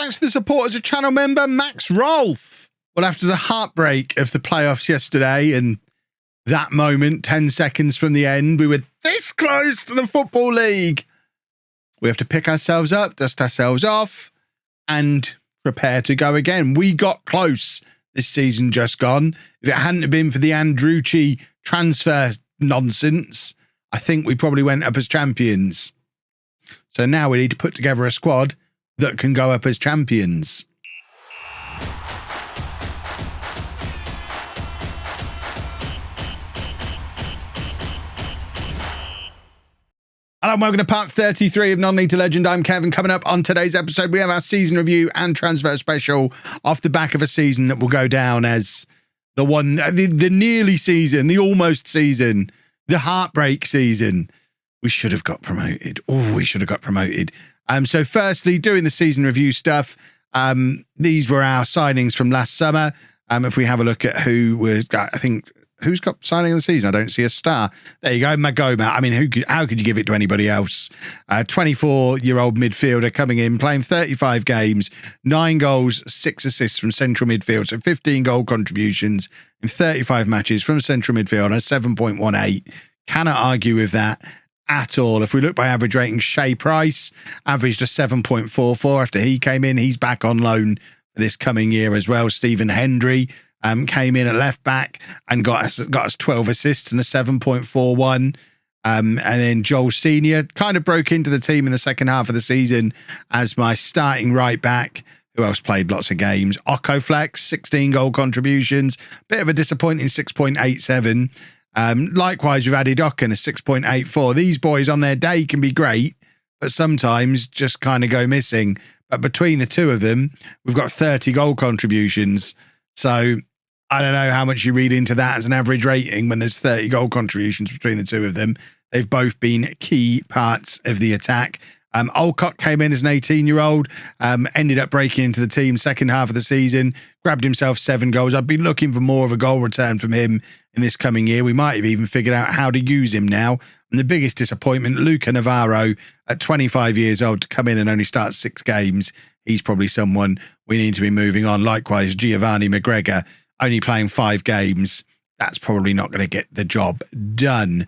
Thanks to the support as a channel member, Max Rolfe. Well, after the heartbreak of the playoffs yesterday and that moment, 10 seconds from the end, we were this close to the Football League. We have to pick ourselves up, dust ourselves off, and prepare to go again. We got close this season just gone. If it hadn't been for the Andrucci transfer nonsense, I think we probably went up as champions. So now we need to put together a squad that can go up as champions. Hello and welcome to part 33 of Non-League to Legend. I'm Kevin. Coming up on today's episode, we have our season review and transfer special off the back of a season that will go down as the nearly season, the almost season, the heartbreak season. We should have got promoted. Oh, we should have got promoted. So firstly, doing the season review stuff, these were our signings from last summer. If we have a look at who was, I think, who's got signing of the season? I don't see a star. There you go, Magoma. I mean, how could you give it to anybody else? 24-year-old midfielder coming in, playing 35 games, 9 goals, 6 assists from central midfield, so 15 goal contributions in 35 matches from central midfield, a 7.18. Cannot argue with that at all. If we look by average rating, Shea Price averaged a 7.44 after he came in. He's back on loan for this coming year as well. Stephen Hendry came in at left back and got us 12 assists and a 7.41. And then Joel Senior kind of broke into the team in the second half of the season as my starting right back. Who else played lots of games? Okoflex, 16 goal contributions. Bit of a disappointing 6.87. Likewise, we've added Ocken, a 6.84. These boys on their day can be great, but sometimes just kind of go missing. But between the two of them, we've got 30 goal contributions. So I don't know how much you read into that as an average rating when there's 30 goal contributions between the two of them. They've both been key parts of the attack. Olcott came in as an 18-year-old, ended up breaking into the team second half of the season, grabbed himself 7 goals. I've been looking for more of a goal return from him in this coming year. We might have even figured out how to use him now. And the biggest disappointment, Luca Navarro, at 25 years old, to come in and only start 6 games. He's probably someone we need to be moving on. Likewise, Giovanni McGregor, only playing 5 games. That's probably not going to get the job done.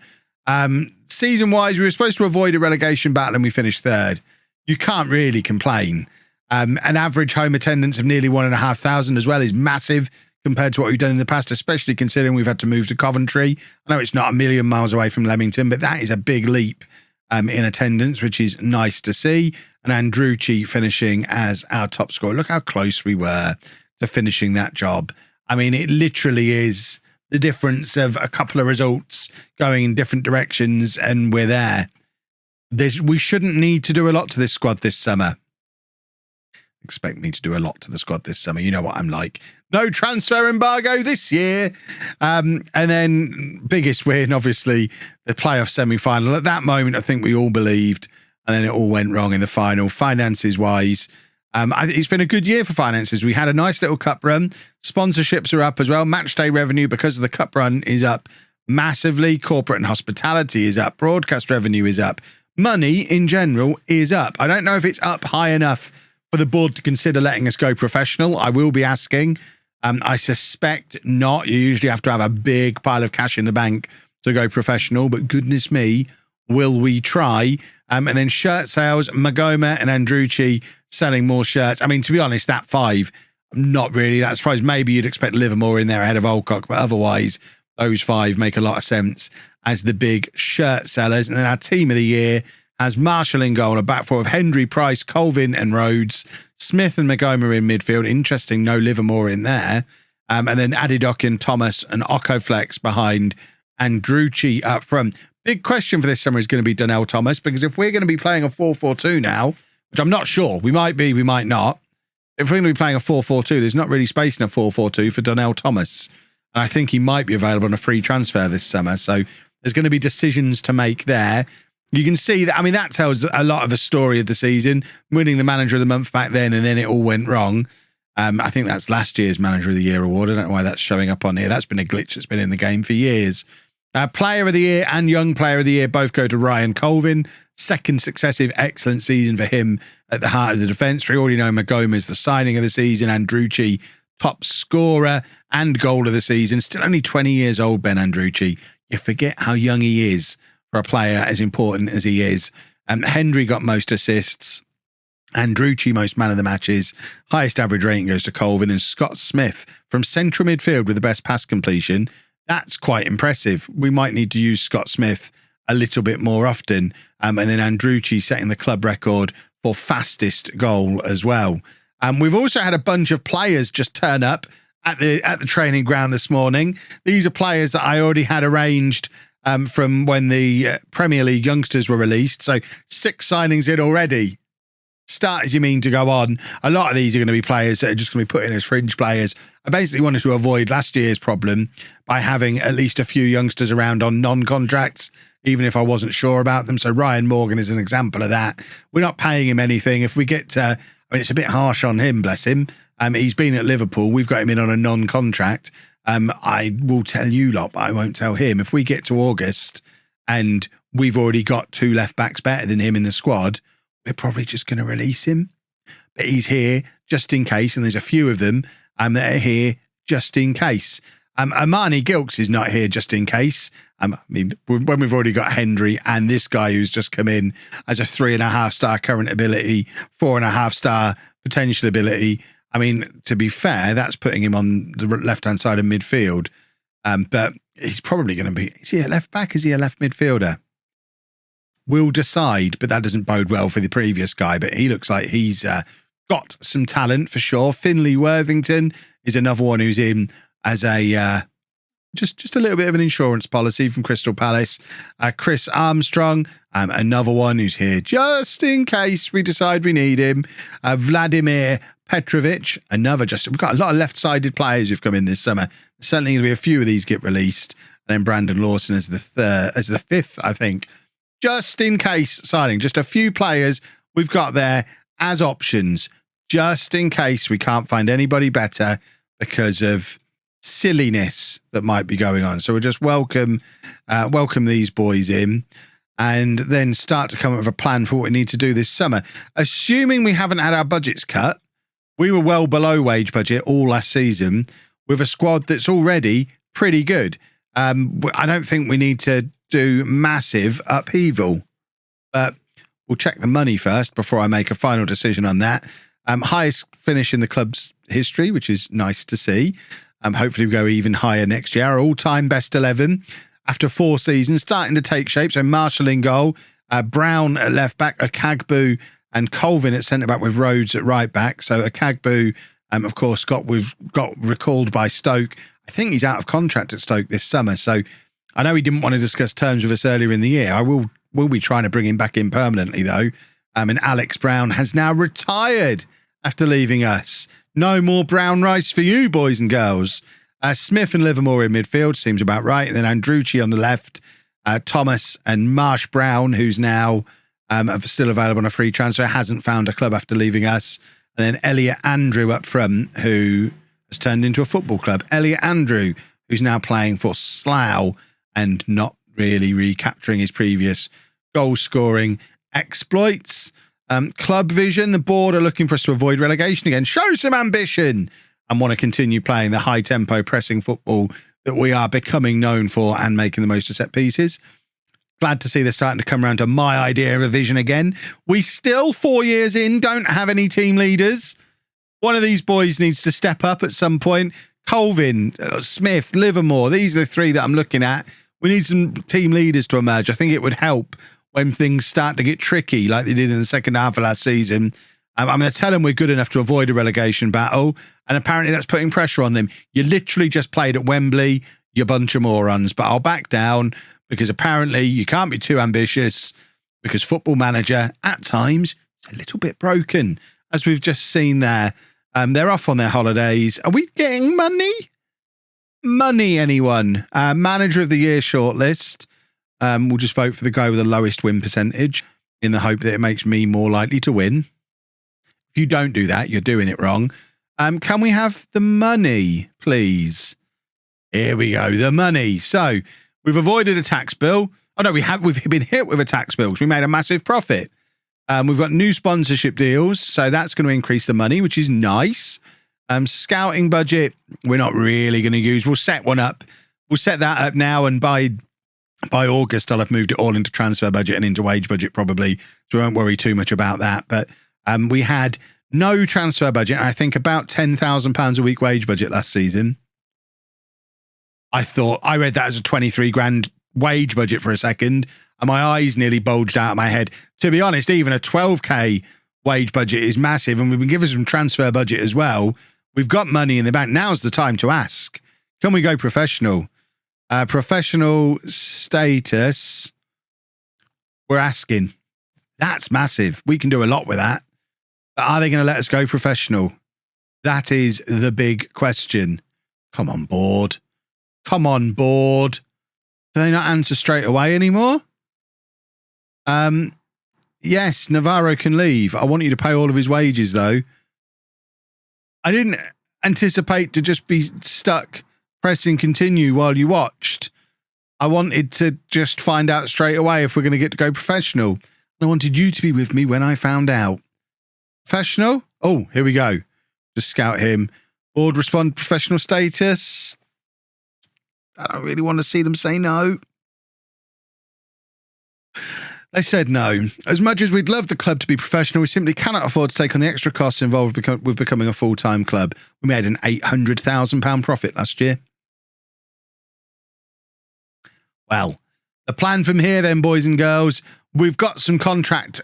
Season-wise, we were supposed to avoid a relegation battle and we finished 3rd. You can't really complain. An average home attendance of nearly 1,500 as well is massive compared to what we've done in the past, especially considering we've had to move to Coventry. I know it's not a million miles away from Leamington, but that is a big leap in attendance, which is nice to see. And Andrucci finishing as our top scorer. Look how close we were to finishing that job. I mean, it literally is the difference of a couple of results going in different directions, and we're there. We shouldn't need to do a lot to this squad this summer. Expect me to do a lot to the squad this summer. You know what I'm like. No transfer embargo this year. And then biggest win, obviously, the playoff semi-final. At that moment, I think we all believed, and then it all went wrong in the final. Finances-wise, it's been a good year for finances. We had a nice little cup run. Sponsorships are up as well. Matchday revenue, because of the cup run, is up massively. Corporate and hospitality is up. Broadcast revenue is up. Money, in general, is up. I don't know if it's up high enough for the board to consider letting us go professional. I will be asking. I suspect not. You usually have to have a big pile of cash in the bank to go professional, but goodness me, will we try? And then shirt sales, Magoma and Andrucci selling more shirts. I mean, to be honest, that 5, I'm not really that surprised. Maybe you'd expect Livermore in there ahead of Olcock, but otherwise, those 5 make a lot of sense as the big shirt sellers. And then our team of the year has Marshall in goal, a back four of Hendry, Price, Colvin and Rhodes. Smith and Magoma in midfield. Interesting, no Livermore in there. And then Adidokin, Thomas and Okoflex behind Andrucci up front. Big question for this summer is going to be Donnell Thomas, because if we're going to be playing a 4-4-2 now, which I'm not sure, we might be, we might not. If we're going to be playing a 4-4-2, there's not really space in a 4-4-2 for Donnell Thomas. And I think he might be available on a free transfer this summer. So there's going to be decisions to make there. You can see that, I mean, that tells a lot of a story of the season, winning the manager of the month back then, and then it all went wrong. I think that's last year's manager of the year award. I don't know why that's showing up on here. That's been a glitch that's been in the game for years. Player of the year and young player of the year both go to Ryan Colvin. second successive excellent season for him at the heart of the defence. We already know Magoma is the signing of the season. Andrucci, top scorer and goal of the season. Still only 20 years old, Ben Andrucci. You forget how young he is for a player as important as he is. Hendry got most assists. Andrucci most man of the matches. Highest average rating goes to Colvin, and Scott Smith from central midfield with the best pass completion. That's quite impressive. We might need to use Scott Smith a little bit more often. And then Andrucci setting the club record for fastest goal as well. We've also had a bunch of players just turn up at the training ground this morning. These are players that I already had arranged from when the Premier League youngsters were released. So 6 signings in already. Starters, you mean, to go on. A lot of these are going to be players that are just going to be put in as fringe players. I basically wanted to avoid last year's problem by having at least a few youngsters around on non-contracts, even if I wasn't sure about them. So Ryan Morgan is an example of that. We're not paying him anything. If we get to, I mean, it's a bit harsh on him, bless him. He's been at Liverpool. We've got him in on a non-contract. I will tell you lot, but I won't tell him. If we get to August and we've already got 2 left backs better than him in the squad, we're probably just going to release him. But he's here just in case, and there's a few of them that are here just in case. Amani Gilks is not here just in case. I mean, when we've already got Hendry and this guy who's just come in as a 3.5-star current ability, 4.5-star potential ability. I mean, to be fair, that's putting him on the left-hand side of midfield. But he's probably going to be, is he a left back? Is he a left midfielder? We'll decide, but that doesn't bode well for the previous guy. But he looks like he's got some talent for sure. Finley Worthington is another one who's in as a just a little bit of an insurance policy from Crystal Palace. Chris Armstrong, another one who's here just in case we decide we need him. Vladimir Petrovic, another we've got a lot of left-sided players who've come in this summer. Certainly going to be a few of these get released. And then Brandon Lawson as the 5th, I think. Just in case signing, just a few players we've got there as options, just in case we can't find anybody better because of silliness that might be going on. So we'll just welcome these boys in and then start to come up with a plan for what we need to do this summer. Assuming we haven't had our budgets cut, we were well below wage budget all last season with a squad that's already pretty good. I don't think we need to do massive upheaval, but we'll check the money first before I make a final decision on that. Highest finish in the club's history, which is nice to see. Hopefully we'll go even higher next year. Our all-time best 11 after 4 seasons, starting to take shape. So Marshall in goal, Brown at left back, Akagbu and Colvin at centre back with Rhodes at right back. So Akagbu, of course, got recalled by Stoke. I think he's out of contract at Stoke this summer. So I know he didn't want to discuss terms with us earlier in the year. I will be trying to bring him back in permanently, though. And Alex Brown has now retired after leaving us. No more brown rice for you, boys and girls. Smith and Livermore in midfield seems about right. And then Andrucci on the left. Thomas and Marsh Brown, who's now still available on a free transfer, hasn't found a club after leaving us. And then Elliot Andrew up front, who has turned into a football club. Elliot Andrew, who's now playing for Slough and not really recapturing his previous goal-scoring exploits. Club vision, the board are looking for us to avoid relegation again. Show some ambition and want to continue playing the high-tempo pressing football that we are becoming known for and making the most of set pieces. Glad to see they're starting to come around to my idea of a vision again. We still, 4 years in, don't have any team leaders. One of these boys needs to step up at some point. Colvin, Smith, Livermore, these are the 3 that I'm looking at. We need some team leaders to emerge. I think it would help when things start to get tricky like they did in the second half of last season. I'm going to tell them we're good enough to avoid a relegation battle, and apparently that's putting pressure on them. You literally just played at Wembley, you bunch of morons, but I'll back down because apparently you can't be too ambitious because Football Manager at times is a little bit broken, as we've just seen there. They're off on their holidays. Are we getting money? Money, anyone? Manager of the Year shortlist. We'll just vote for the guy with the lowest win percentage in the hope that it makes me more likely to win. If you don't do that, you're doing it wrong. Can we have the money, please? Here we go, the money. So we've avoided a tax bill. Oh no, we've been hit with a tax bill because we made a massive profit. We've got new sponsorship deals, so that's going to increase the money, which is nice. Scouting budget, we're not really going to use. We'll set one up. We'll set that up now, and by August, I'll have moved it all into transfer budget and into wage budget probably, so we won't worry too much about that. But we had no transfer budget, and I think about £10,000 a week wage budget last season. I read that as a 23 grand wage budget for a second, and my eyes nearly bulged out of my head. To be honest, even a 12k wage budget is massive, and we've been given some transfer budget as well. We've got money in the bank. Now's the time to ask. Can we go professional? Professional status, we're asking. That's massive. We can do a lot with that. But are they going to let us go professional? That is the big question. Come on board. Come on board. Do they not answer straight away anymore? Yes, Navarro can leave. I want you to pay all of his wages, though. I didn't anticipate to just be stuck pressing continue while you watched. I wanted to just find out straight away if we're going to get to go professional. I wanted you to be with me when I found out. Professional? Oh, here we go. Just scout him. Board respond professional status. I don't really want to see them say no. They said no. As much as we'd love the club to be professional, we simply cannot afford to take on the extra costs involved with becoming a full-time club. We made an £800,000 profit last year. Well, the plan from here then, boys and girls, we've got some contract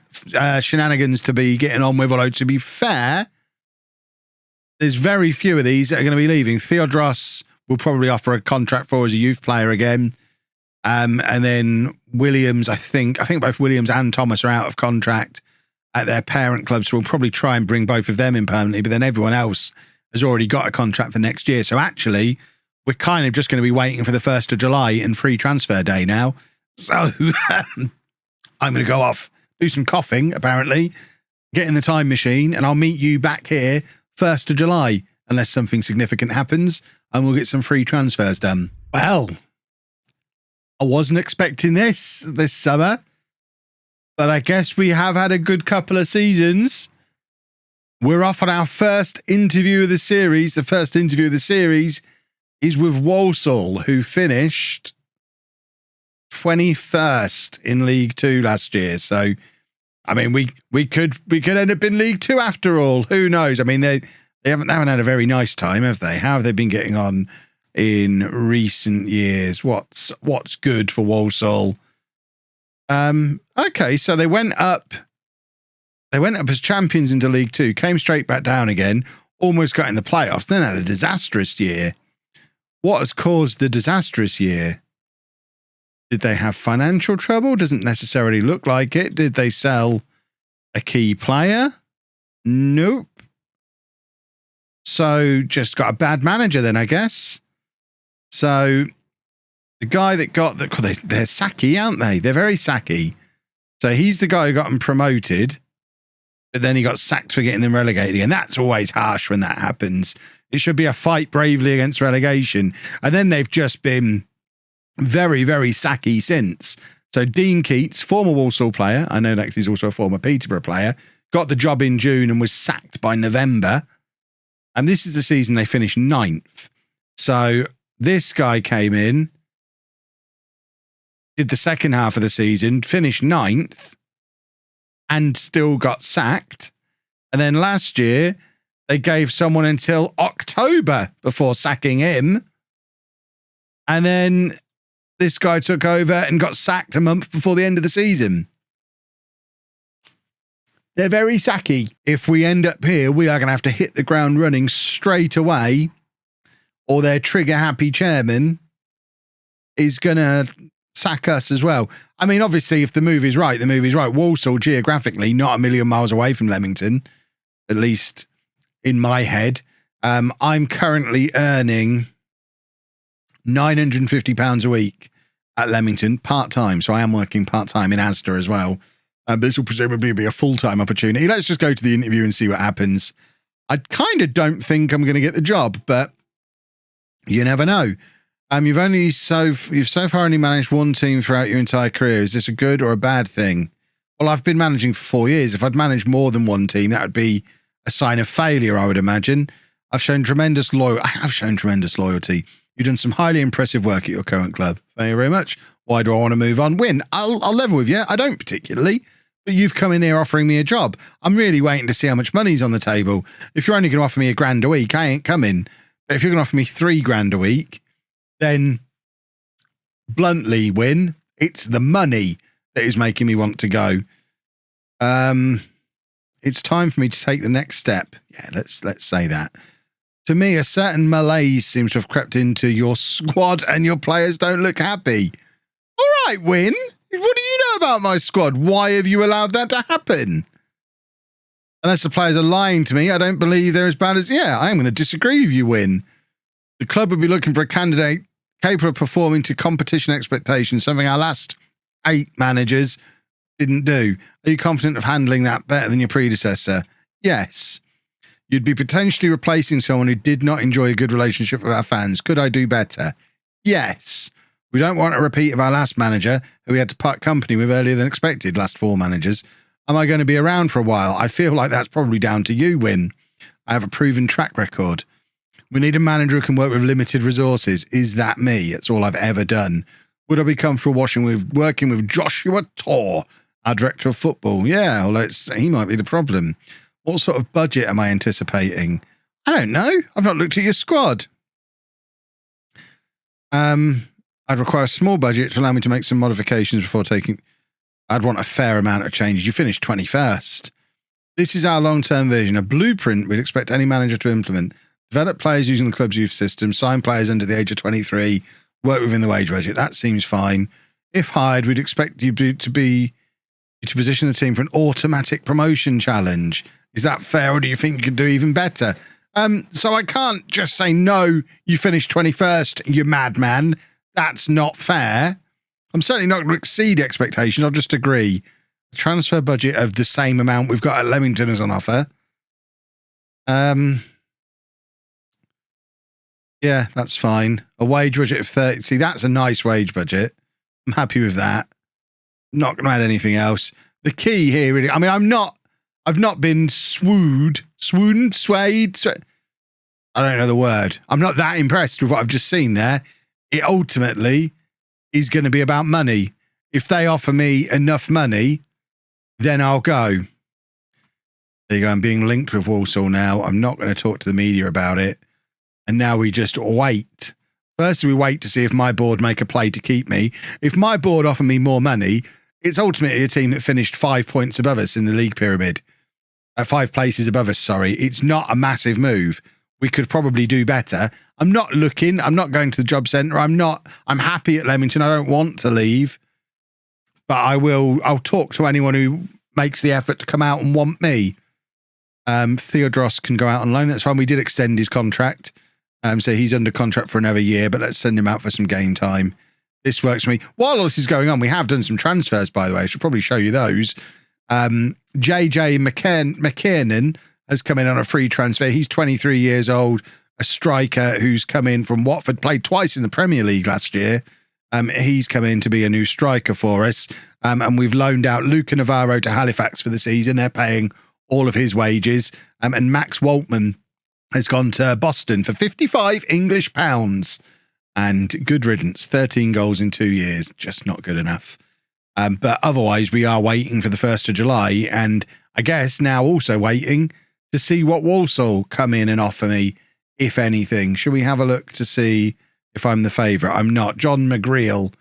shenanigans to be getting on with, although to be fair, there's very few of these that are going to be leaving. Theodros will probably offer a contract for as a youth player again. And then Williams, I think both Williams and Thomas are out of contract at their parent clubs, so we'll probably try and bring both of them in permanently, but then everyone else has already got a contract for next year. So actually, we're kind of just going to be waiting for the 1st of July and free transfer day now. So I'm going to go off, do some coughing, apparently, get in the time machine, and I'll meet you back here 1st of July, unless something significant happens, and we'll get some free transfers done. Well, I wasn't expecting this summer, but I guess we have had a good couple of seasons. We're off on our first interview of the series. The first interview of the series is with Walsall, who finished 21st in League Two last year. So, I mean, we could end up in League Two after all. Who knows? I mean, they haven't had a very nice time, have they? How have they been getting on in recent years? What's good for Walsall? Okay, so they went up as champions into League Two, came straight back down again, almost got in the playoffs, then had a disastrous year. What has caused the disastrous year? Did they have financial trouble? Doesn't necessarily look like it. Did they sell a key player? Nope. So just got a bad manager then, I guess. So the guy that got they're sacky, aren't they? They're very sacky. So he's the guy who got them promoted, but then he got sacked for getting them relegated. And that's always harsh when that happens. It should be a fight bravely against relegation. And then they've just been very, very sacky since. So Dean Keats, former Walsall player, I know that he's also a former Peterborough player, got the job in June and was sacked by November. And this is the season they finished 9th. So this guy came in, did the second half of the season, finished 9th, and still got sacked. And then last year, they gave someone until October before sacking him. And then this guy took over and got sacked a month before the end of the season. They're very sacky. If we end up here, we are going to have to hit the ground running straight away, or their trigger-happy chairman is going to sack us as well. I mean, obviously, if the move is right, the move is right. Walsall, geographically, not a million miles away from Leamington, at least in my head. I'm currently earning £950 a week at Leamington, part-time. So I am working part-time in Asda as well. This will presumably be a full-time opportunity. Let's just go to the interview and see what happens. I kind of don't think I'm going to get the job, but you never know. You've so far only managed one team throughout your entire career. Is this a good or a bad thing? Well, I've been managing for 4 years. If I'd managed more than one team, that would be a sign of failure, I would imagine. I have shown tremendous loyalty. You've done some highly impressive work at your current club. Thank you very much. Why do I want to move on? Win. I'll level with you. I don't particularly. But you've come in here offering me a job. I'm really waiting to see how much money's on the table. If you're only going to offer me $1,000 a week, I ain't coming. But if you're going to offer me $3,000 a week, then bluntly, Win, it's the money that is making me want to go. It's time for me to take the next step. Yeah, let's say that. To me, a certain malaise seems to have crept into your squad and your players don't look happy. All right, Win. What do you know about my squad? Why have you allowed that to happen? Unless the players are lying to me, I don't believe they're as bad as... Yeah, I am going to disagree with you, Win. The club would be looking for a candidate capable of performing to competition expectations, something our last 8 managers didn't do. Are you confident of handling that better than your predecessor? Yes. You'd be potentially replacing someone who did not enjoy a good relationship with our fans. Could I do better? Yes. We don't want a repeat of our last manager, who we had to part company with earlier than expected, last 4 managers. Am I going to be around for a while? I feel like that's probably down to you, Win. I have a proven track record. We need a manager who can work with limited resources. Is that me? That's all I've ever done. Would I be comfortable working with Joshua Torr, our director of football? Yeah, although he might be the problem. What sort of budget am I anticipating? I don't know. I've not looked at your squad. I'd require a small budget to allow me to make some modifications before taking... I'd want a fair amount of changes. You finished 21st. This is our long-term vision, a blueprint we'd expect any manager to implement. Develop players using the club's youth system, sign players under the age of 23, work within the wage budget. That seems fine. If hired, we'd expect you to position the team for an automatic promotion challenge. Is that fair, or do you think you could do even better? So I can't just say, no, you finished 21st, you madman. That's not fair. I'm certainly not going to exceed expectations. I'll just agree. The transfer budget of the same amount we've got at Leamington is on offer. Yeah, that's fine. A wage budget of 30. See, that's a nice wage budget. I'm happy with that. Not going to add anything else. The key here, really, I mean, I've not been swayed. I don't know the word. I'm not that impressed with what I've just seen there. It ultimately is going to be about money. If they offer me enough money, then I'll go. There you go. I'm being linked with Walsall now. I'm not going to talk to the media about it. And now we just wait. First, we wait to see if my board make a play to keep me. If my board offer me more money, it's ultimately a team that finished 5 points above us in the league pyramid. 5 places above us, sorry. It's not a massive move. We could probably do better. I'm not looking. I'm not going to the job centre. I'm happy at Leamington. I don't want to leave. But I'll talk to anyone who makes the effort to come out and want me. Theodros can go out on loan. That's fine. We did extend his contract. So he's under contract for another year, but let's send him out for some game time. This works for me. While all this is going on, we have done some transfers, by the way. I should probably show you those. JJ McKiernan has come in on a free transfer. He's 23 years old, a striker who's come in from Watford, played twice in the Premier League last year. He's come in to be a new striker for us. And we've loaned out Luca Navarro to Halifax for the season. They're paying all of his wages. And Max Waltman has gone to Boston for 55 English pounds. And good riddance, 13 goals in 2 years, just not good enough. But otherwise, we are waiting for the 1st of July. And I guess now also waiting to see what Walsall come in and offer me, if anything. Should we have a look to see if I'm the favourite? I'm not. John McGreal,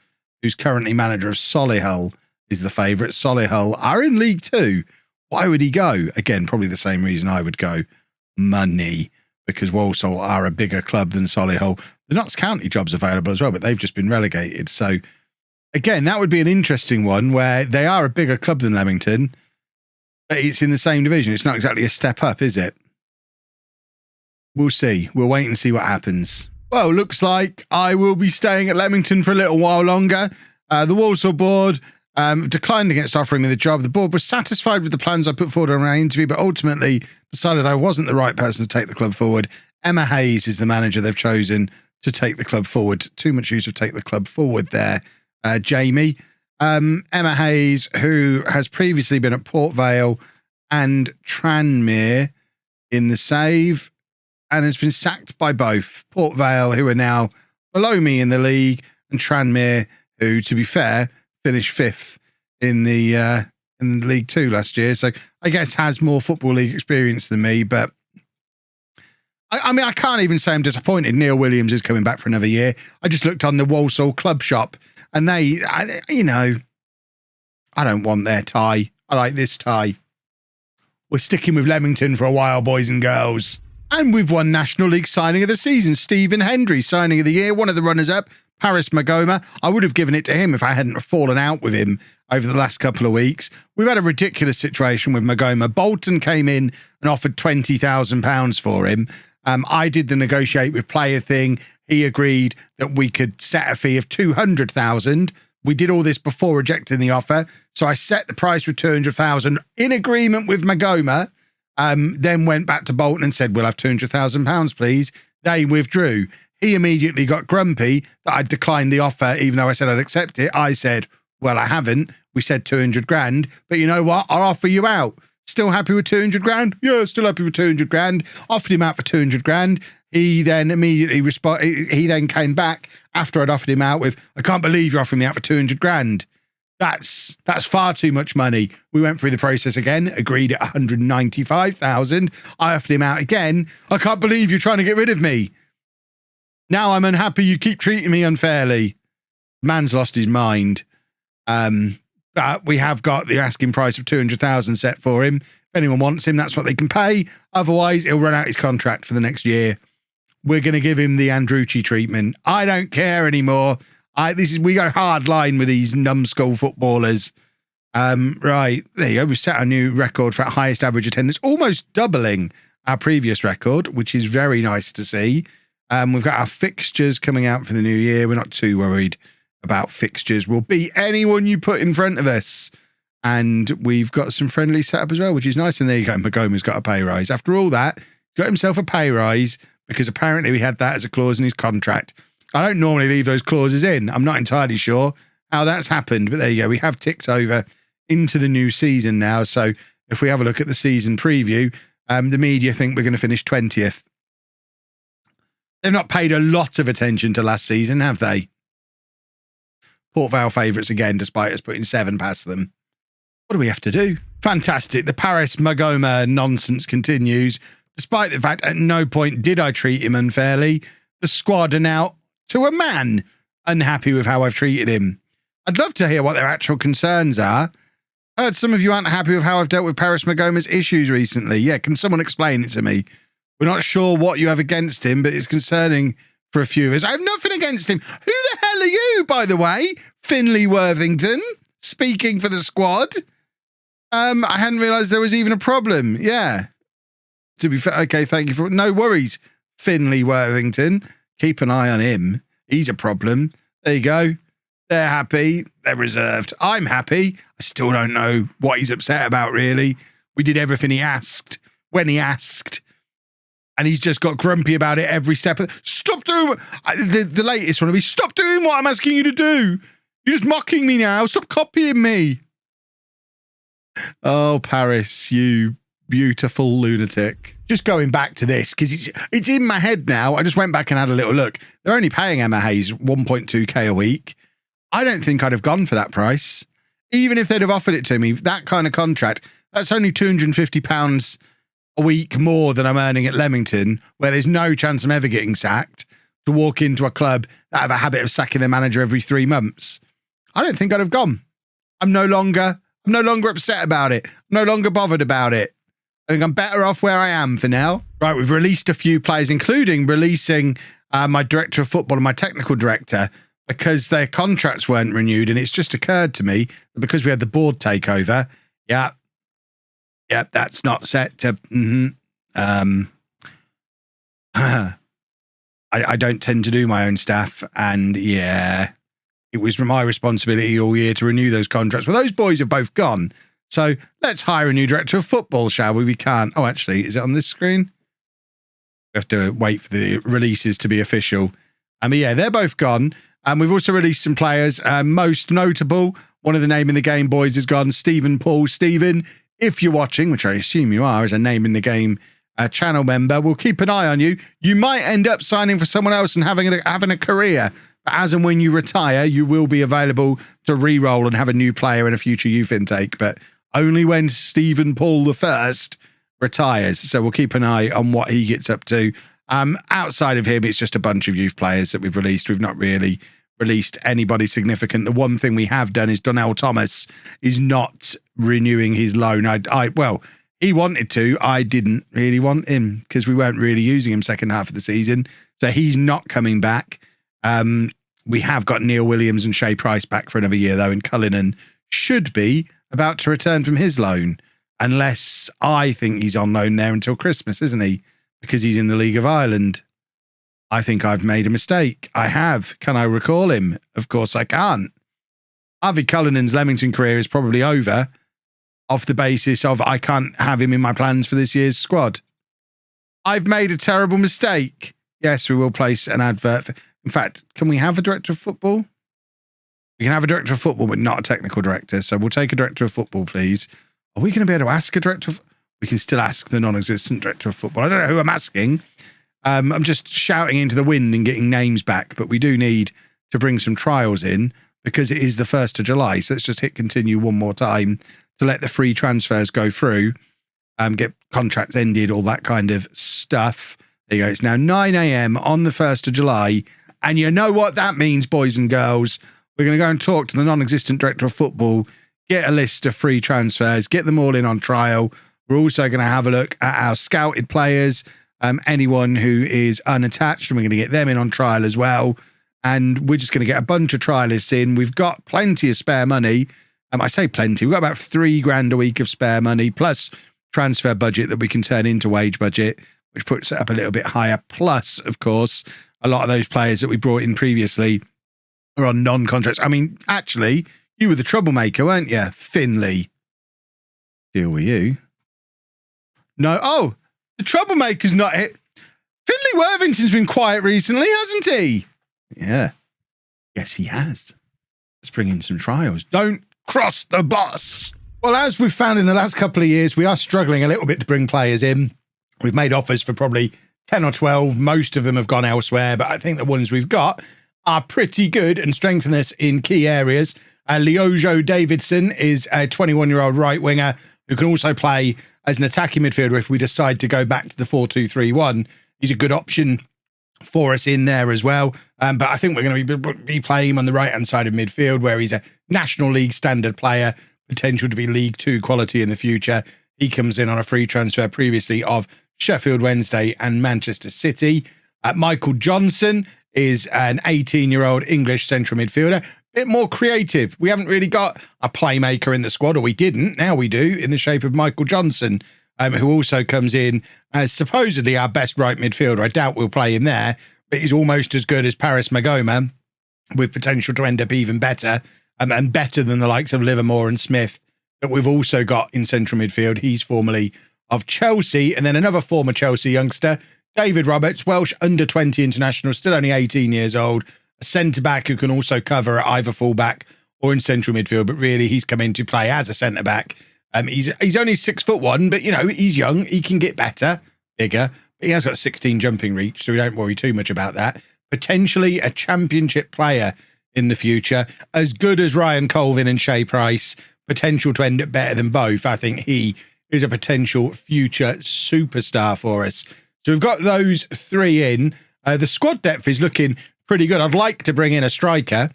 who's currently manager of Solihull, is the favourite. Solihull are in League 2. Why would he go? Again, probably the same reason I would go. Money. Because Walsall are a bigger club than Solihull. The Notts County job's available as well, but they've just been relegated. So, again, that would be an interesting one where they are a bigger club than Leamington, but it's in the same division. It's not exactly a step up, is it? We'll see. We'll wait and see what happens. Well, looks like I will be staying at Leamington for a little while longer. The Walsall board declined against offering me the job. The board was satisfied with the plans I put forward on our interview, but ultimately decided I wasn't the right person to take the club forward. Emma Hayes is the manager they've chosen to take the club forward. Too much use of take the club forward there, Jamie. Emma Hayes, who has previously been at Port Vale and Tranmere in the save, and has been sacked by both. Port Vale, who are now below me in the league, and Tranmere, who, to be fair, finished 5th in the League Two last year. So I guess has more Football League experience than me, but I mean, I can't even say I'm disappointed. Neil Williams is coming back for another year. I just looked on the Walsall club shop, and I don't want their tie. I like this tie. We're sticking with Leamington for a while, boys and girls. And we've won National League signing of the season. Stephen Hendry, signing of the year, one of the runners-up. Paris Magoma. I would have given it to him if I hadn't fallen out with him over the last couple of weeks. We've had a ridiculous situation with Magoma. Bolton came in and offered £20,000 for him. I did the negotiate with player thing. He agreed that we could set a fee of 200,000. We did all this before rejecting the offer. So I set the price with 200,000 in agreement with Magoma. Then went back to Bolton and said, we'll have £200,000, please. They withdrew. He immediately got grumpy that I'd declined the offer, even though I said I'd accept it. I said, well, I haven't. We said 200 grand, but you know what? I'll offer you out. Still happy with 200 grand? Yeah, still happy with 200 grand. Offered him out for 200 grand. He then immediately he then came back after I'd offered him out with, I can't believe you're offering me out for 200 grand. That's far too much money. We went through the process again, agreed at 195,000. I offered him out again. I can't believe you're trying to get rid of me. Now I'm unhappy you keep treating me unfairly. Man's lost his mind. But we have got the asking price of 200,000 set for him. If anyone wants him, that's what they can pay. Otherwise, he'll run out his contract for the next year. We're going to give him the Andrucci treatment. I don't care anymore. We go hard line with these numbskull footballers. Right, there you go. We've set a new record for highest average attendance, almost doubling our previous record, which is very nice to see. We've got our fixtures coming out for the new year. We're not too worried about fixtures. We'll beat anyone you put in front of us. And we've got some friendly setup as well, which is nice. And there you go. Magoma's got a pay rise. After all that, he's got himself a pay rise because apparently we had that as a clause in his contract. I don't normally leave those clauses in. I'm not entirely sure how that's happened, but there you go. We have ticked over into the new season now. So if we have a look at the season preview, the media think we're going to finish 20th. They've not paid a lot of attention to last season, have they? Port Vale favourites again, despite us putting 7 past them. What do we have to do? Fantastic. The Paris Magoma nonsense continues. Despite the fact at no point did I treat him unfairly, the squad are now, to a man, unhappy with how I've treated him. I'd love to hear what their actual concerns are. I heard some of you aren't happy with how I've dealt with Paris Magoma's issues recently. Yeah, can someone explain it to me? We're not sure what you have against him, but it's concerning for a few of us. I have nothing against him. Who the hell are you, by the way? Finley Worthington, speaking for the squad. I hadn't realised there was even a problem. Yeah. To be fair, okay, thank you for... No worries, Finley Worthington. Keep an eye on him. He's a problem. There you go. They're happy. They're reserved. I'm happy. I still don't know what he's upset about, really. We did everything he asked when he asked. And he's just got grumpy about it every step. Stop doing... The latest one will be, stop doing what I'm asking you to do. You're just mocking me now. Stop copying me. Oh, Paris, you beautiful lunatic. Just going back to this, because it's in my head now. I just went back and had a little look. They're only paying Emma Hayes 1.2k a week. I don't think I'd have gone for that price. Even if they'd have offered it to me, that kind of contract, that's only £250 a week more than I'm earning at Leamington, where there's no chance I'm ever getting sacked, to walk into a club that have a habit of sacking their manager every 3 months. I don't think I'd have gone. I'm no longer upset about it. I'm no longer bothered about it. I think I'm better off where I am for now. Right, we've released a few players, including releasing my director of football and my technical director, because their contracts weren't renewed. And it's just occurred to me that because we had the board takeover, that's not set to... I don't tend to do my own staff, and yeah, it was my responsibility all year to renew those contracts. Well, those boys have both gone. So let's hire a new director of football, shall we? We can't. Oh, actually, is it on this screen? We have to wait for the releases to be official. But yeah, they're both gone. We've also released some players. Most notable, one of the Name in the Game boys is gone, Stephen Paul. Stephen, if you're watching, which I assume you are as a Name in the Game channel member, we'll keep an eye on you. You might end up signing for someone else and having a career. But as and when you retire, you will be available to re-roll and have a new player in a future youth intake. But only when Stephen Paul the First retires. So we'll keep an eye on what he gets up to. Outside of him, it's just a bunch of youth players that we've released. We've not really released anybody significant. The one thing we have done is Donnell Thomas is not renewing his loan. Well, he wanted to. I didn't really want him because we weren't really using him second half of the season. So he's not coming back. We have got Neil Williams and Shea Price back for another year, though, and Cullinan should be about to return from his loan, unless I think he's on loan there until Christmas, isn't he? Because he's in the League of Ireland. I think I've made a mistake. I have. Can I recall him? Of course I can't. Harvey Cullinan's Leamington career is probably over off the basis of I can't have him in my plans for this year's squad. I've made a terrible mistake. Yes, we will place an advert. In fact, can we have a director of football? We can have a director of football, but not a technical director. So we'll take a director of football, please. Are we going to be able to ask a director of... We can still ask the non-existent director of football. I don't know who I'm asking. I'm just shouting into the wind and getting names back, but we do need to bring some trials in because it is the 1st of July. So let's just hit continue one more time to let the free transfers go through, get contracts ended, all that kind of stuff. There you go. It's now 9 a.m. on the 1st of July. And you know what that means, boys and girls. We're going to go and talk to the non-existent director of football, get a list of free transfers, get them all in on trial. We're also going to have a look at our scouted players, anyone who is unattached, and we're going to get them in on trial as well. And we're just going to get a bunch of trialists in. We've got plenty of spare money. I say plenty. We've got about $3,000 a week of spare money, plus transfer budget that we can turn into wage budget, which puts it up a little bit higher. Plus, of course, a lot of those players that we brought in previously are on non-contracts. I mean, actually, you were the troublemaker, weren't you? Finley. Deal with you. No. Oh, the troublemaker's not it. Finley Worthington's been quiet recently, hasn't he? Yeah. Yes, he has. Let's bring in some trials. Don't cross the bus. Well, as we've found in the last couple of years, we are struggling a little bit to bring players in. We've made offers for probably 10 or 12. Most of them have gone elsewhere, but I think the ones we've got are pretty good and strengthen us in key areas. LOLLUJO Davidson is a 21-year-old right winger who can also play as an attacking midfielder if we decide to go back to the 4-2-3-1. He's a good option for us in there as well. But I think we're going to be playing him on the right-hand side of midfield, where he's a National League standard player, potential to be League 2 quality in the future. He comes in on a free transfer previously of Sheffield Wednesday and Manchester City. Michael Johnson is an 18-year-old English central midfielder. Bit more creative. We haven't really got a playmaker in the squad, or we didn't. Now we do, in the shape of Michael Johnson, who also comes in as supposedly our best right midfielder. I doubt we'll play him there, but he's almost as good as Paris Magoma, with potential to end up even better, and better than the likes of Livermore and Smith that we've also got in central midfield. He's formerly of Chelsea, and then another former Chelsea youngster, David Roberts, Welsh under-20 international, still only 18 years old, a centre-back who can also cover at either full-back or in central midfield, but really he's come in to play as a centre-back. He's only 6'1", but, you know, he's young. He can get better, bigger, but he has got 16 jumping reach, so we don't worry too much about that. Potentially a championship player in the future, as good as Ryan Colvin and Shea Price, potential to end up better than both. I think he is a potential future superstar for us. So we've got those three in. The squad depth is looking pretty good. I'd like to bring in a striker.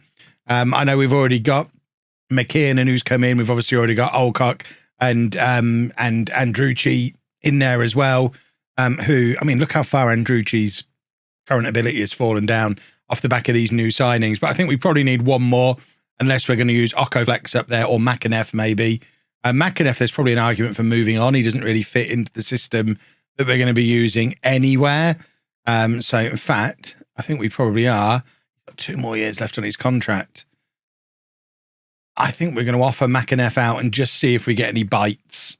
I know we've already got McKiernan who's come in. We've obviously already got Olcock and Andrucci in there as well. Who, I mean, look how far Andrucci's current ability has fallen down off the back of these new signings. But I think we probably need one more, unless we're going to use Okoflex up there, or McAneff maybe. McAneff, there's probably an argument for moving on. He doesn't really fit into the system that we're going to be using anywhere. So, in fact, I think we probably are. Got 2 more years left on his contract. I think we're going to offer McAneff out and just see if we get any bites.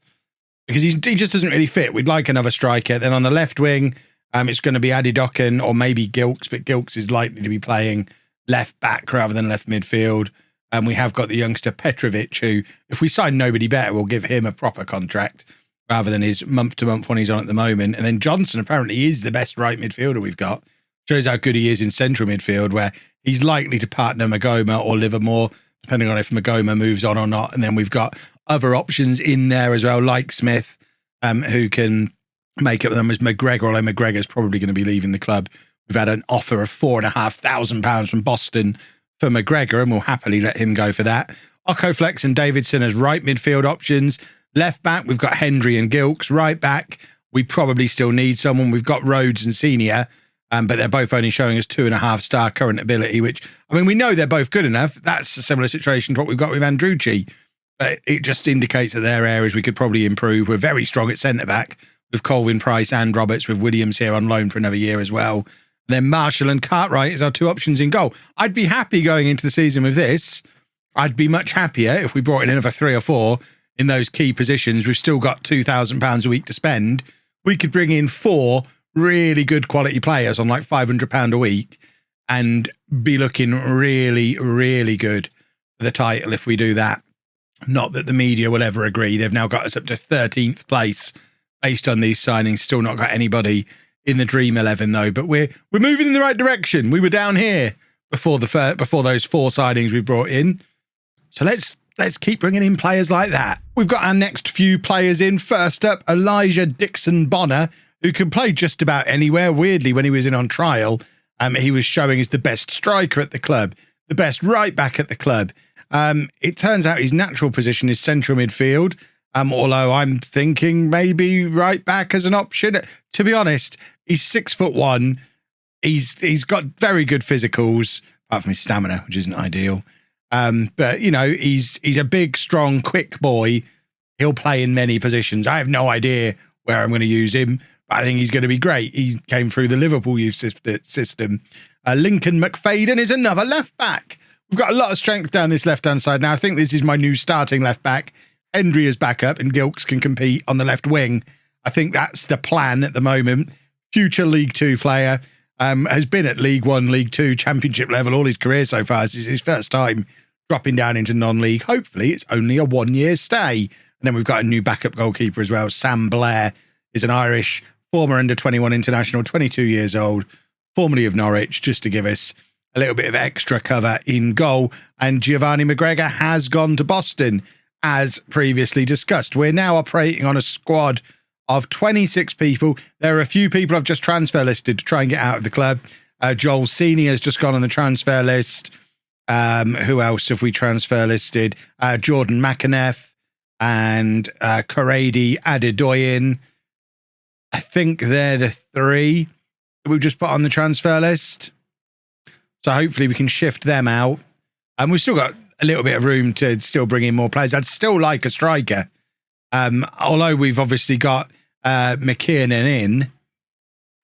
Because he just doesn't really fit. We'd like another striker. Then on the left wing, It's going to be Adidokin or maybe Gilks, but Gilks is likely to be playing left back rather than left midfield. And we have got the youngster Petrovic, who, if we sign nobody better, we'll give him a proper contract rather than his month-to-month one he's on at the moment. And then Johnson apparently is the best right midfielder we've got. Shows how good he is in central midfield, where he's likely to partner Magoma or Livermore, depending on if Magoma moves on or not. And then we've got other options in there as well, like Smith, who can make up the numbers. McGregor, although McGregor's probably going to be leaving the club. We've had an offer of £4,500 from Boston for McGregor, and we'll happily let him go for that. Okoflex and Davidson as right midfield options. Left back, we've got Hendry and Gilks. Right back, we probably still need someone. We've got Rhodes and Senior, but they're both only showing us 2.5-star current ability, which, I mean, we know they're both good enough. That's a similar situation to what we've got with Andrucci. But it just indicates that there are areas we could probably improve. We're very strong at centre-back with Colvin Price and Roberts, with Williams here on loan for another year as well. And then Marshall and Cartwright is our two options in goal. I'd be happy going into the season with this. I'd be much happier if we brought in another 3 or 4 in those key positions. We've still got £2,000 a week to spend. We could bring in 4 really good quality players on like £500 a week and be looking really, really good for the title if we do that. Not that the media will ever agree. They've now got us up to 13th place based on these signings. Still not got anybody in the Dream 11 though, but we're moving in the right direction. We were down here before those 4 signings we brought in. So let's keep bringing in players like that. We've got our next few players in. First up, Elijah Dixon Bonner, who can play just about anywhere. Weirdly, when he was in on trial, he was showing as the best striker at the club, the best right back at the club. It turns out his natural position is central midfield, although I'm thinking maybe right back as an option. To be honest, he's 6'1". He's got very good physicals, apart from his stamina, which isn't ideal. But, you know, he's a big, strong, quick boy. He'll play in many positions. I have no idea where I'm going to use him, but I think he's going to be great. He came through the Liverpool youth system. Lincoln McFadden is another left back. We've got a lot of strength down this left-hand side now. I think this is my new starting left back. Hendry is back up and Gilks can compete on the left wing. I think that's the plan at the moment. Future League Two player, has been at League One, League Two, Championship level all his career so far. This is his first time dropping down into non-league. Hopefully it's only a 1-year stay. And then we've got a new backup goalkeeper as well. Sam Blair is an Irish former under-21 international, 22 years old, formerly of Norwich, just to give us a little bit of extra cover in goal. And Giovanni McGregor has gone to Boston, as previously discussed. We're now operating on a squad of 26 people. There are a few people I've just transfer listed to try and get out of the club. Joel Senior has just gone on the transfer list. Who else have we transfer listed? Jordan McAneff and Corradi Adedoyin. I think they're the 3 that we've just put on the transfer list. So hopefully we can shift them out. And we've still got a little bit of room to still bring in more players. I'd still like a striker. Although we've obviously got McKiernan in,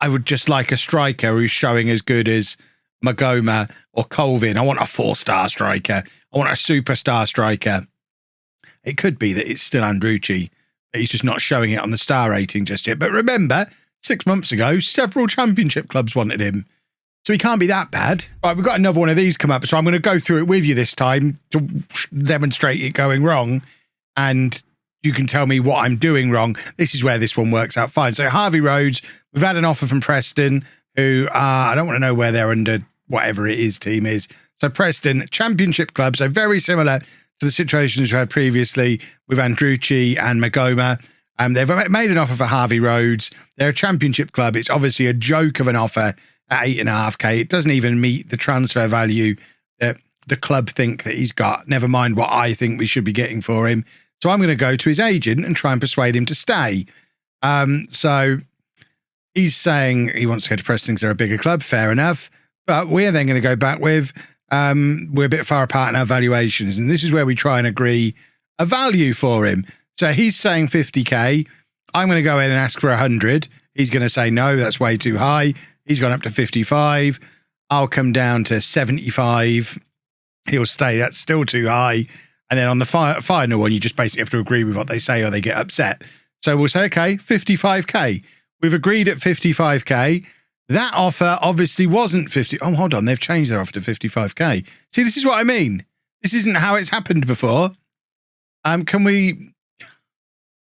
I would just like a striker who's showing as good as Magoma or Colvin. I want a 4-star striker. I want a superstar striker. It could be that it's still Andrucci, but he's just not showing it on the star rating just yet. But remember, 6 months ago, several championship clubs wanted him. So he can't be that bad. Right, we've got another one of these come up, so I'm going to go through it with you this time to demonstrate it going wrong. And you can tell me what I'm doing wrong. This is where this one works out fine. So Harvey Rhodes, we've had an offer from Preston, who are, I don't want to know where they're under whatever it is team is. So Preston, championship club, so very similar to the situations we've had previously with Andrucci and Magoma. They've made an offer for Harvey Rhodes. They're a championship club. It's obviously a joke of an offer at 8.5k. It doesn't even meet the transfer value that the club think that he's got, never mind what I think we should be getting for him. So I'm going to go to his agent and try and persuade him to stay. So he's saying he wants to go to Preston because they're a bigger club. Fair enough. But we're then going to go back with, we're a bit far apart in our valuations. And this is where we try and agree a value for him. So he's saying 50k. I'm going to go in and ask for 100. He's going to say, no, that's way too high. He's gone up to 55. I'll come down to 75. He'll stay. That's still too high. And then on the final one, you just basically have to agree with what they say or they get upset. So we'll say, okay, 55k, We've agreed at 55k. That offer obviously wasn't 50. Oh, hold on. They've changed their offer to 55k. See, this is what I mean. This isn't how it's happened before. Can we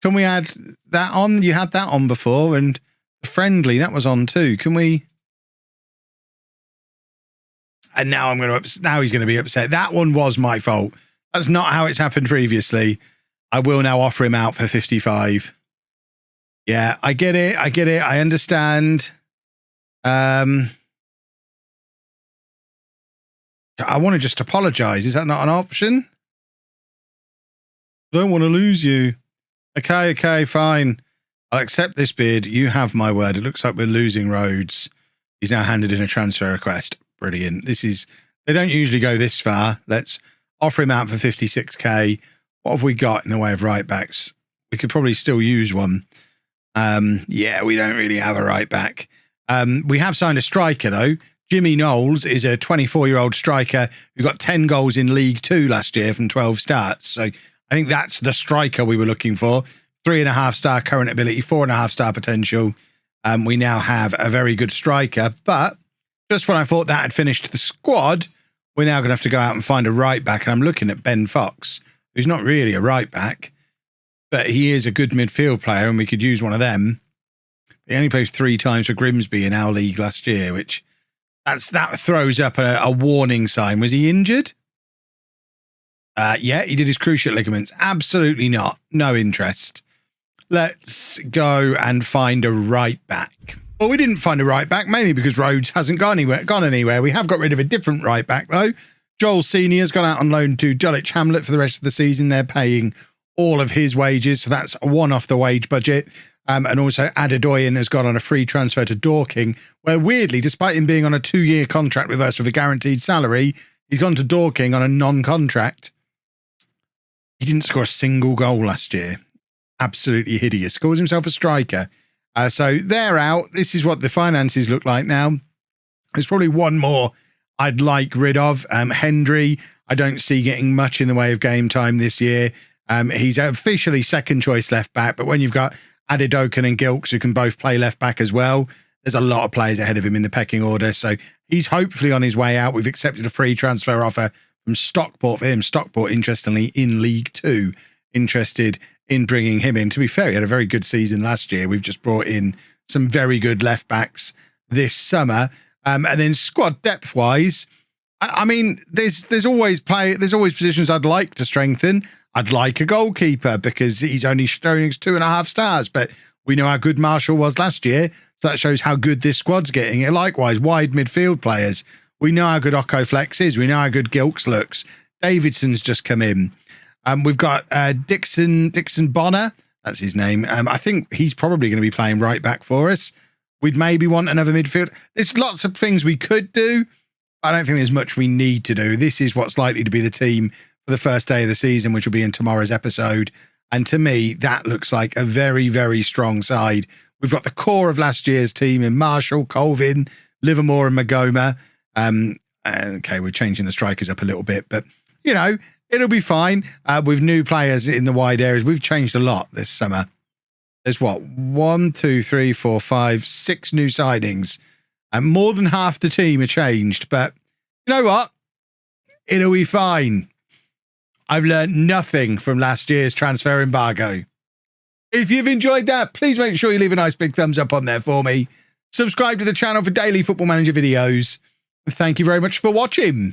add that on? You had that on before, and the friendly, that was on too. Can we? And now now he's going to be upset. That one was my fault. That's not how it's happened previously. I will now offer him out for 55. Yeah, I get it. I understand. I want to just apologize. Is that not an option? I don't want to lose you. Okay, fine. I'll accept this bid. You have my word. It looks like we're losing Rhodes. He's now handed in a transfer request. Brilliant. They don't usually go this far. Let's offer him out for 56k. What have we got in the way of right backs? We could probably still use one. Yeah, we don't really have a right back. We have signed a striker though. Jimmy Knowles is a 24-year-old striker who got 10 goals in League Two last year from 12 starts. So I think that's the striker we were looking for. 3.5-star current ability, 4.5-star potential. We now have a very good striker, but just when I thought that had finished the squad, we're now going to have to go out and find a right back. And I'm looking at Ben Fox, who's not really a right back, but he is a good midfield player and we could use one of them. He only played 3 times for Grimsby in our league last year, which that throws up a warning sign. Was he injured? Yeah, he did his cruciate ligaments. Absolutely not. No interest. Let's go and find a right back. Well, we didn't find a right back, mainly because Rhodes hasn't gone anywhere. We have got rid of a different right back, though. Joel Senior's gone out on loan to Dulwich Hamlet for the rest of the season. They're paying all of his wages, so that's one off the wage budget. And also Adedoyan has gone on a free transfer to Dorking, where weirdly, despite him being on a 2-year contract with us with a guaranteed salary, he's gone to Dorking on a non-contract. He didn't score a single goal last year. Absolutely hideous. Calls himself a striker. So they're out. This is what the finances look like now. There's probably one more I'd like rid of. Hendry, I don't see getting much in the way of game time this year. He's officially second choice left back, but when you've got Adedokan and Gilks who can both play left back as well, there's a lot of players ahead of him in the pecking order. So he's hopefully on his way out. We've accepted a free transfer offer from Stockport for him. Stockport, interestingly, in League Two, interested in bringing him in. To be fair, he had a very good season last year. We've just brought in some very good left backs this summer. And then squad depth wise, I mean, there's always positions I'd like to strengthen. I'd like a goalkeeper because he's only showing 2.5 stars, but we know how good Marshall was last year. So that shows how good this squad's getting. And likewise, wide midfield players. We know how good Occo Flex is. We know how good Gilks looks. Davidson's just come in. We've got Dixon Bonner. That's his name. I think he's probably going to be playing right back for us. We'd maybe want another midfield. There's lots of things we could do. I don't think there's much we need to do. This is what's likely to be the team for the first day of the season, which will be in tomorrow's episode. And to me, that looks like a very, very strong side. We've got the core of last year's team in Marshall, Colvin, Livermore and Magoma. Okay, we're changing the strikers up a little bit, but, you know, it'll be fine. With new players in the wide areas, we've changed a lot this summer. There's what? 1, 2, 3, 4, 5, 6 new signings. And more than half the team are changed. But you know what? It'll be fine. I've learned nothing from last year's transfer embargo. If you've enjoyed that, please make sure you leave a nice big thumbs up on there for me. Subscribe to the channel for daily Football Manager videos. Thank you very much for watching.